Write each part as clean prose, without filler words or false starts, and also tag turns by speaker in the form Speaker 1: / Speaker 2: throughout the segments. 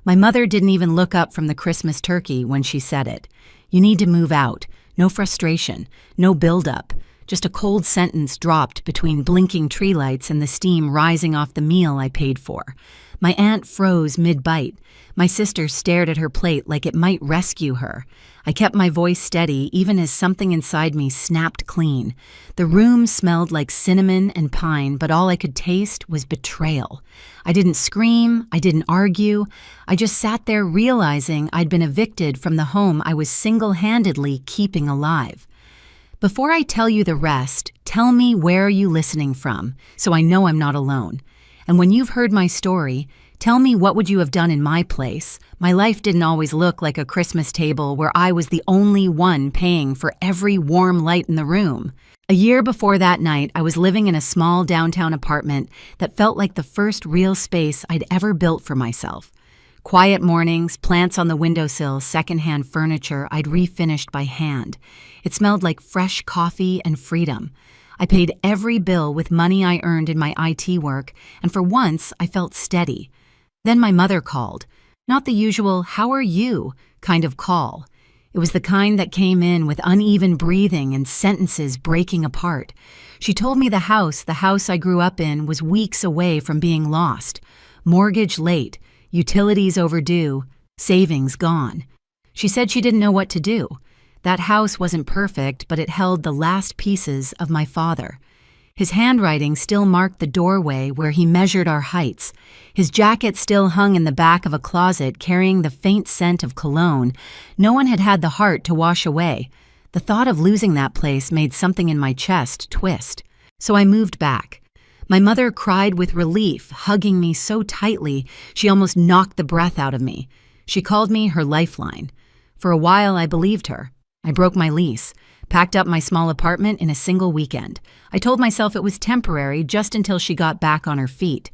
Speaker 1: My mother didn't even look up from the Christmas turkey when she said it. You need to move out. No frustration, no buildup. Just a cold sentence dropped between blinking tree lights and the steam rising off the meal I paid for. My aunt froze mid-bite. My sister stared at her plate like it might rescue her. I kept my voice steady even as something inside me snapped clean. The room smelled like cinnamon and pine, but all I could taste was betrayal. I didn't scream, I didn't argue. I just sat there realizing I'd been evicted from the home I was single-handedly keeping alive. Before I tell you the rest, tell me where are you listening from, so I know I'm not alone. And when you've heard my story, tell me what would you have done in my place. My life didn't always look like a Christmas table where I was the only one paying for every warm light in the room. A year before that night, I was living in a small downtown apartment that felt like the first real space I'd ever built for myself. Quiet mornings, plants on the windowsill, secondhand furniture I'd refinished by hand. It smelled like fresh coffee and freedom. I paid every bill with money I earned in my IT work, and for once I felt steady. Then my mother called. Not the usual, "How are you?" kind of call. It was the kind that came in with uneven breathing and sentences breaking apart. She told me the house I grew up in, was weeks away from being lost. Mortgage late, utilities overdue, savings gone. She said she didn't know what to do. That house wasn't perfect, but it held the last pieces of my father. His handwriting still marked the doorway where he measured our heights. His jacket still hung in the back of a closet carrying the faint scent of cologne no one had had the heart to wash away. The thought of losing that place made something in my chest twist. So I moved back. My mother cried with relief, hugging me so tightly she almost knocked the breath out of me. She called me her lifeline. For a while I believed her. I broke my lease, packed up my small apartment in a single weekend. I told myself it was temporary just until she got back on her feet.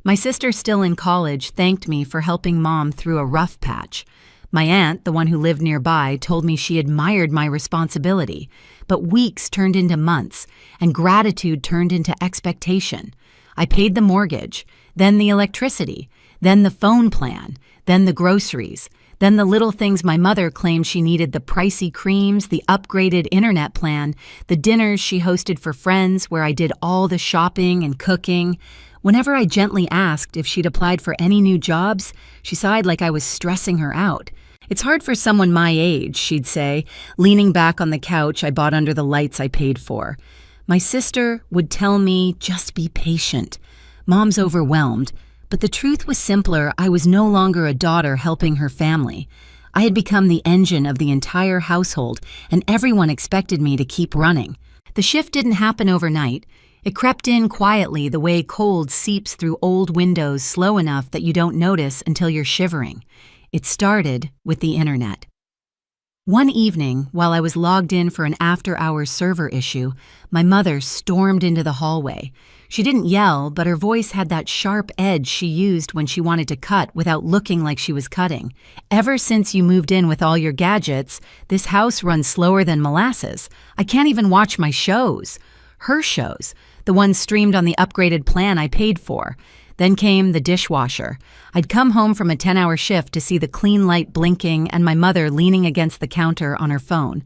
Speaker 1: My sister, still in college, thanked me for helping Mom through a rough patch. My aunt, the one who lived nearby, told me she admired my responsibility. But weeks turned into months, and gratitude turned into expectation. I paid the mortgage, then the electricity, then the phone plan, then the groceries. Then the little things my mother claimed she needed: the pricey creams, the upgraded internet plan, the dinners she hosted for friends where I did all the shopping and cooking. Whenever I gently asked if she'd applied for any new jobs, she sighed like I was stressing her out. "It's hard for someone my age," she'd say, leaning back on the couch I bought under the lights I paid for. My sister would tell me, "Just be patient. Mom's overwhelmed." But the truth was simpler. I was no longer a daughter helping her family. I had become the engine of the entire household, and everyone expected me to keep running. The shift didn't happen overnight. It crept in quietly, the way cold seeps through old windows slow enough that you don't notice until you're shivering. It started with the internet. One evening, while I was logged in for an after-hours server issue, my mother stormed into the hallway. She didn't yell, but her voice had that sharp edge she used when she wanted to cut without looking like she was cutting. "Ever since you moved in with all your gadgets, this house runs slower than molasses. I can't even watch my shows." Her shows, the ones streamed on the upgraded plan I paid for. Then came the dishwasher. I'd come home from a 10-hour shift to see the clean light blinking and my mother leaning against the counter on her phone.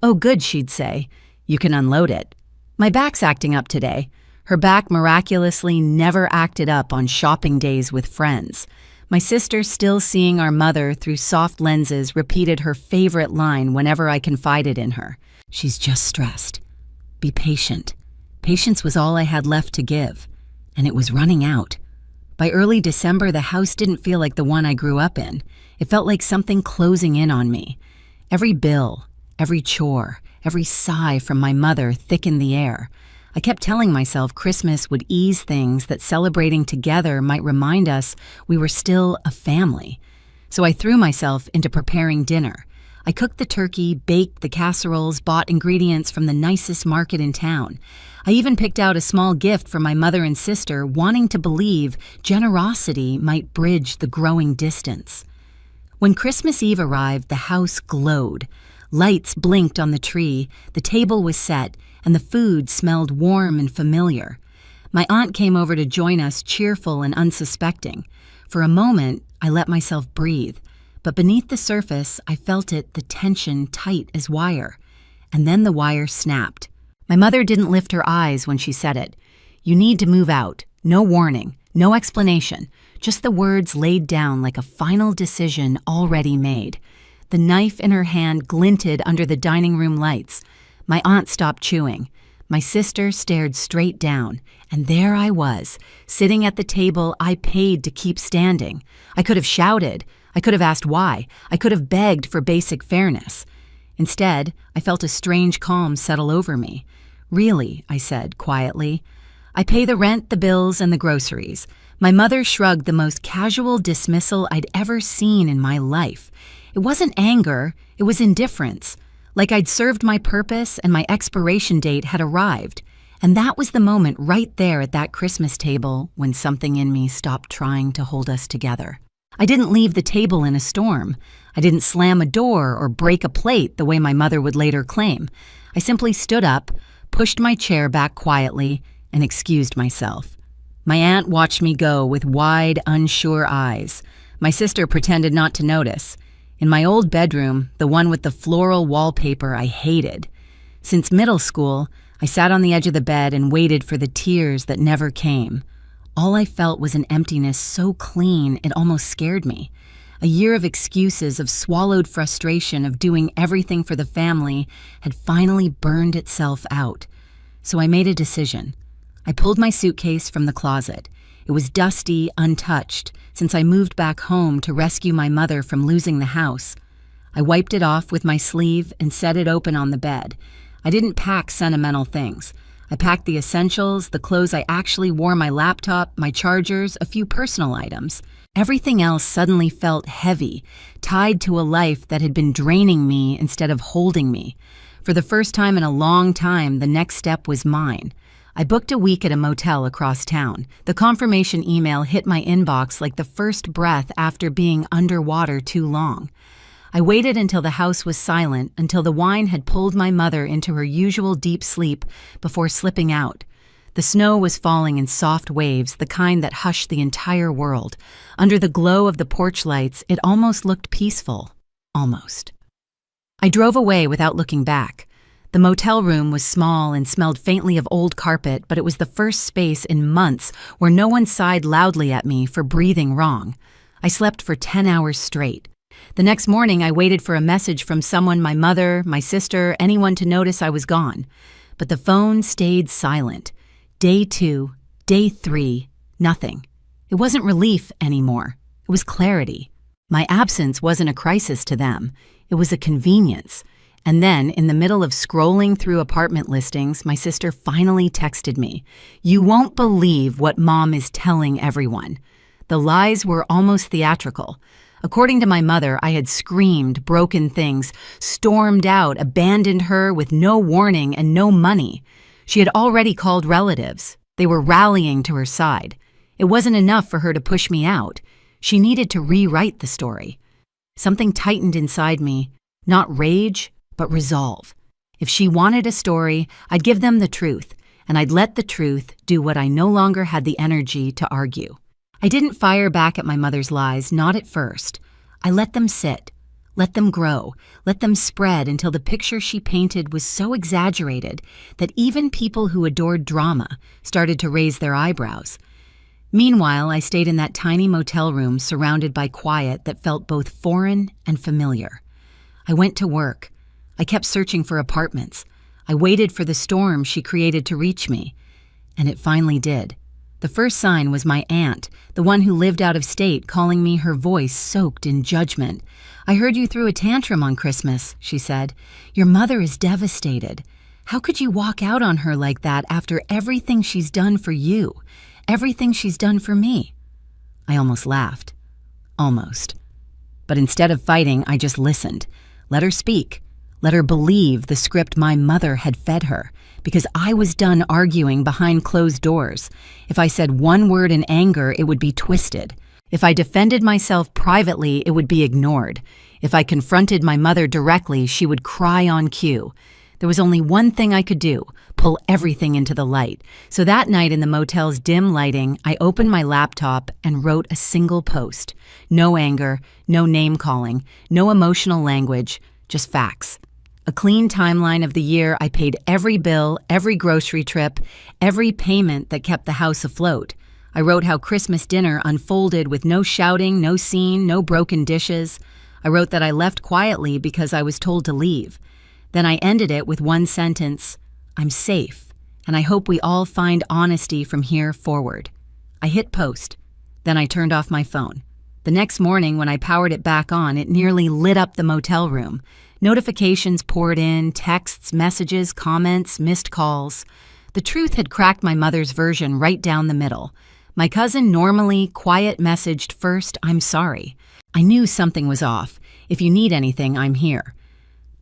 Speaker 1: "Oh, good," she'd say. "You can unload it." "My back's acting up today." Her back miraculously never acted up on shopping days with friends. My sister, still seeing our mother through soft lenses, repeated her favorite line whenever I confided in her. "She's just stressed. Be patient." Patience was all I had left to give, and it was running out. By early December, the house didn't feel like the one I grew up in. It felt like something closing in on me. Every bill, every chore, every sigh from my mother thickened the air. I kept telling myself Christmas would ease things, that celebrating together might remind us we were still a family. So I threw myself into preparing dinner. I cooked the turkey, baked the casseroles, bought ingredients from the nicest market in town. I even picked out a small gift for my mother and sister, wanting to believe generosity might bridge the growing distance. When Christmas Eve arrived, the house glowed. Lights blinked on the tree, the table was set, and the food smelled warm and familiar. My aunt came over to join us, cheerful and unsuspecting. For a moment, I let myself breathe, but beneath the surface, I felt the tension tight as wire. And then the wire snapped. My mother didn't lift her eyes when she said it. "You need to move out. No warning, no explanation, just the words laid down like a final decision already made." The knife in her hand glinted under the dining room lights. My aunt stopped chewing. My sister stared straight down, and there I was, sitting at the table I paid to keep standing. I could have shouted. I could have asked why. I could have begged for basic fairness. Instead, I felt a strange calm settle over me. "Really," I said quietly. "I pay the rent, the bills, and the groceries." My mother shrugged the most casual dismissal I'd ever seen in my life. It wasn't anger, it was indifference. Like I'd served my purpose and my expiration date had arrived. And that was the moment right there at that Christmas table when something in me stopped trying to hold us together. I didn't leave the table in a storm. I didn't slam a door or break a plate the way my mother would later claim. I simply stood up, pushed my chair back quietly, and excused myself. My aunt watched me go with wide, unsure eyes. My sister pretended not to notice. In my old bedroom, the one with the floral wallpaper I hated. Since middle school, I sat on the edge of the bed and waited for the tears that never came. All I felt was an emptiness so clean it almost scared me. A year of excuses, of swallowed frustration, of doing everything for the family had finally burned itself out. So I made a decision. I pulled my suitcase from the closet. It was dusty, untouched, since I moved back home to rescue my mother from losing the house. I wiped it off with my sleeve and set it open on the bed. I didn't pack sentimental things. I packed the essentials, the clothes I actually wore, my laptop, my chargers, a few personal items. Everything else suddenly felt heavy, tied to a life that had been draining me instead of holding me. For the first time in a long time, the next step was mine. I booked a week at a motel across town. The confirmation email hit my inbox like the first breath after being underwater too long. I waited until the house was silent, until the wine had pulled my mother into her usual deep sleep before slipping out. The snow was falling in soft waves, the kind that hushed the entire world. Under the glow of the porch lights, it almost looked peaceful. Almost. I drove away without looking back. The motel room was small and smelled faintly of old carpet, but it was the first space in months where no one sighed loudly at me for breathing wrong. I slept for 10 hours straight. The next morning, I waited for a message from someone, my mother, my sister, anyone to notice I was gone. But the phone stayed silent. Day 2, day 3, nothing. It wasn't relief anymore. It was clarity. My absence wasn't a crisis to them. It was a convenience. And then, in the middle of scrolling through apartment listings, my sister finally texted me, "You won't believe what Mom is telling everyone." The lies were almost theatrical. According to my mother, I had screamed, broken things, stormed out, abandoned her with no warning and no money. She had already called relatives. They were rallying to her side. It wasn't enough for her to push me out. She needed to rewrite the story. Something tightened inside me, not rage, but resolve. If she wanted a story, I'd give them the truth, and I'd let the truth do what I no longer had the energy to argue. I didn't fire back at my mother's lies, not at first. I let them sit, let them grow, let them spread until the picture she painted was so exaggerated that even people who adored drama started to raise their eyebrows. Meanwhile, I stayed in that tiny motel room surrounded by quiet that felt both foreign and familiar. I went to work. I kept searching for apartments. I waited for the storm she created to reach me. And it finally did. The first sign was my aunt, the one who lived out of state, calling me, her voice soaked in judgment. "I heard you threw a tantrum on Christmas," she said. "Your mother is devastated. How could you walk out on her like that after everything she's done for you, everything she's done for me?" I almost laughed. Almost. But instead of fighting, I just listened. Let her speak. Let her believe the script my mother had fed her, because I was done arguing behind closed doors. If I said one word in anger, it would be twisted. If I defended myself privately, it would be ignored. If I confronted my mother directly, she would cry on cue. There was only one thing I could do, pull pull everything into the light. So that night in the motel's dim lighting, I opened my laptop and wrote a single post. No anger, no name-calling, no emotional language, just facts. A clean timeline of the year I paid every bill, every grocery trip, every payment that kept the house afloat. I wrote how Christmas dinner unfolded with no shouting, no scene, no broken dishes. I wrote that I left quietly because I was told to leave. Then I ended it with one sentence: I'm safe, and I hope we all find honesty from here forward. I hit post. Then I turned off my phone. The next morning, when I powered it back on, it nearly lit up the motel room. Notifications poured in, texts, messages, comments, missed calls. The truth had cracked my mother's version right down the middle. My cousin normally quiet messaged first, "I'm sorry." I knew something was off. "If you need anything, I'm here."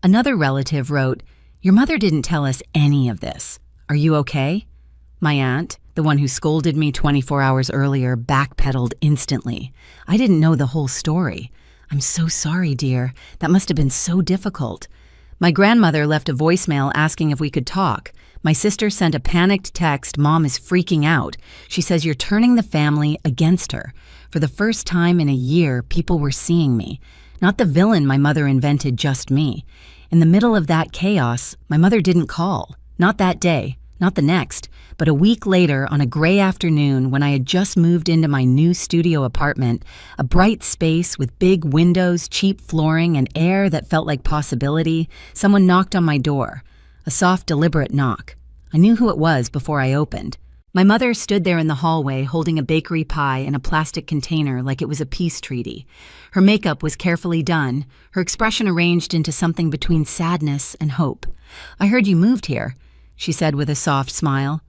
Speaker 1: Another relative wrote, "Your mother didn't tell us any of this. Are you okay?" My aunt, the one who scolded me 24 hours earlier, backpedaled instantly. "I didn't know the whole story." "I'm so sorry, dear. That must have been so difficult." My grandmother left a voicemail asking if we could talk. My sister sent a panicked text, "Mom is freaking out. She says you're turning the family against her." For the first time in a year, people were seeing me. Not the villain my mother invented, just me. In the middle of that chaos, my mother didn't call. Not that day, not the next, but a week later on a gray afternoon when I had just moved into my new studio apartment, a bright space with big windows, cheap flooring, and air that felt like possibility, someone knocked on my door. A soft, deliberate knock. I knew who it was before I opened. My mother stood there in the hallway holding a bakery pie in a plastic container like it was a peace treaty. Her makeup was carefully done, her expression arranged into something between sadness and hope. "I heard you moved here," she said with a soft smile.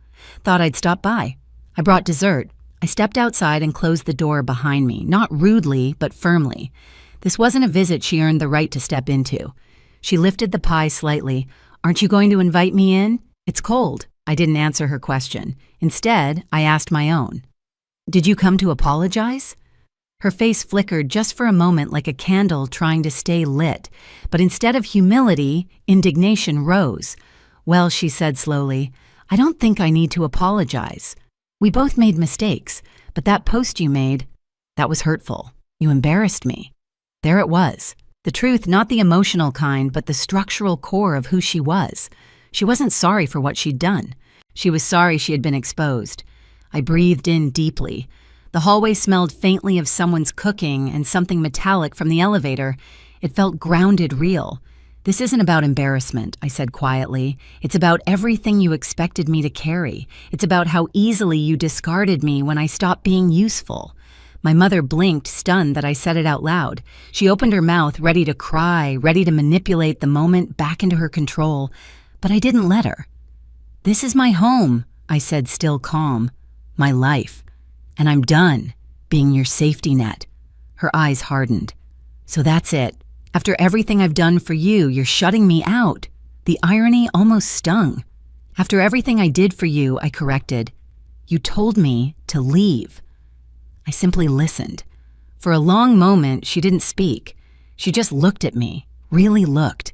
Speaker 1: "Thought I'd stop by. I brought dessert." I stepped outside and closed the door behind me, not rudely, but firmly. This wasn't a visit she earned the right to step into. She lifted the pie slightly. "Aren't you going to invite me in? It's cold." I didn't answer her question. Instead, I asked my own. "Did you come to apologize?" Her face flickered just for a moment like a candle trying to stay lit, but instead of humility, indignation rose. "Well," she said slowly, "I don't think I need to apologize. We both made mistakes, but that post you made, that was hurtful. You embarrassed me." There it was. The truth, not the emotional kind, but the structural core of who she was. She wasn't sorry for what she'd done. She was sorry she had been exposed. I breathed in deeply. The hallway smelled faintly of someone's cooking and something metallic from the elevator. It felt grounded, real. "This isn't about embarrassment," I said quietly. "It's about everything you expected me to carry. It's about how easily you discarded me when I stopped being useful." My mother blinked, stunned that I said it out loud. She opened her mouth, ready to cry, ready to manipulate the moment back into her control. But I didn't let her. "This is my home," I said, still calm. "My life. And I'm done being your safety net." Her eyes hardened. "So that's it. After everything I've done for you, you're shutting me out." The irony almost stung. "After everything I did for you," I corrected, "you told me to leave." I simply listened. For a long moment, she didn't speak. She just looked at me, really looked.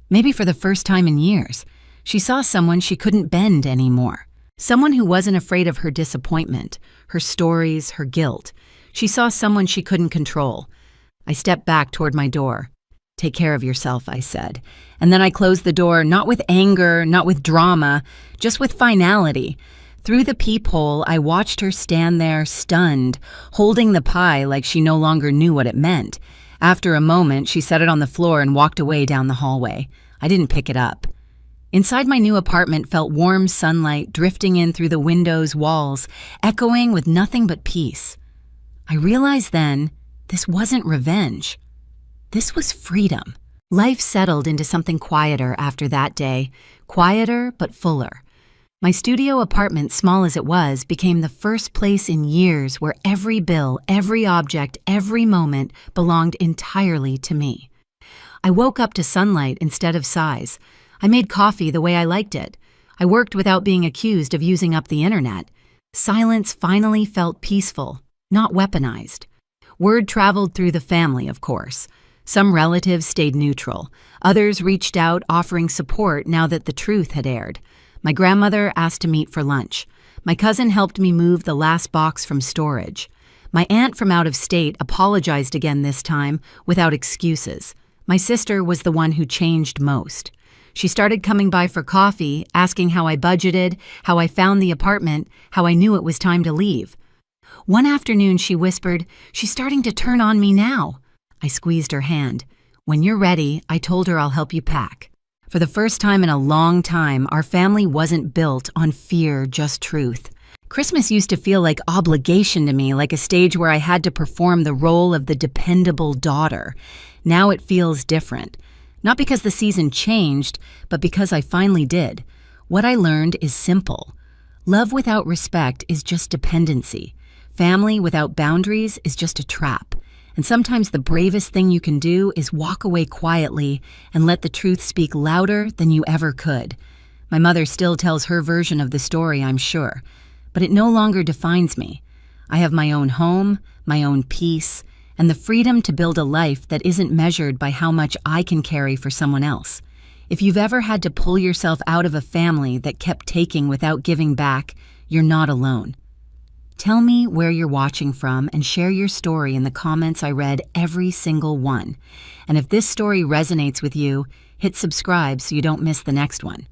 Speaker 1: Maybe for the first time in years, she saw someone she couldn't bend anymore. Someone who wasn't afraid of her disappointment, her stories, her guilt. She saw someone she couldn't control. I stepped back toward my door. "Take care of yourself," I said. And then I closed the door, not with anger, not with drama, just with finality. Through the peephole, I watched her stand there, stunned, holding the pie like she no longer knew what it meant. After a moment, she set it on the floor and walked away down the hallway. I didn't pick it up. Inside my new apartment felt warm sunlight drifting in through the windows, walls, echoing with nothing but peace. I realized then, this wasn't revenge. This was freedom. Life settled into something quieter after that day, quieter but fuller. My studio apartment, small as it was, became the first place in years where every bill, every object, every moment belonged entirely to me. I woke up to sunlight instead of sighs. I made coffee the way I liked it. I worked without being accused of using up the internet. Silence finally felt peaceful, not weaponized. Word traveled through the family, of course. Some relatives stayed neutral. Others reached out, offering support now that the truth had aired. My grandmother asked to meet for lunch. My cousin helped me move the last box from storage. My aunt from out of state apologized again this time, without excuses. My sister was the one who changed most. She started coming by for coffee, asking how I budgeted, how I found the apartment, how I knew it was time to leave. One afternoon she whispered, "She's starting to turn on me now." I squeezed her hand. "When you're ready," I told her, "I'll help you pack." For the first time in a long time, our family wasn't built on fear, just truth. Christmas used to feel like obligation to me, like a stage where I had to perform the role of the dependable daughter. Now it feels different. Not because the season changed, but because I finally did. What I learned is simple. Love without respect is just dependency. Family without boundaries is just a trap. And sometimes the bravest thing you can do is walk away quietly and let the truth speak louder than you ever could. My mother still tells her version of the story, I'm sure, but it no longer defines me. I have my own home, my own peace, and the freedom to build a life that isn't measured by how much I can carry for someone else. If you've ever had to pull yourself out of a family that kept taking without giving back, you're not alone. Tell me where you're watching from and share your story in the comments. I read every single one. And if this story resonates with you, hit subscribe so you don't miss the next one.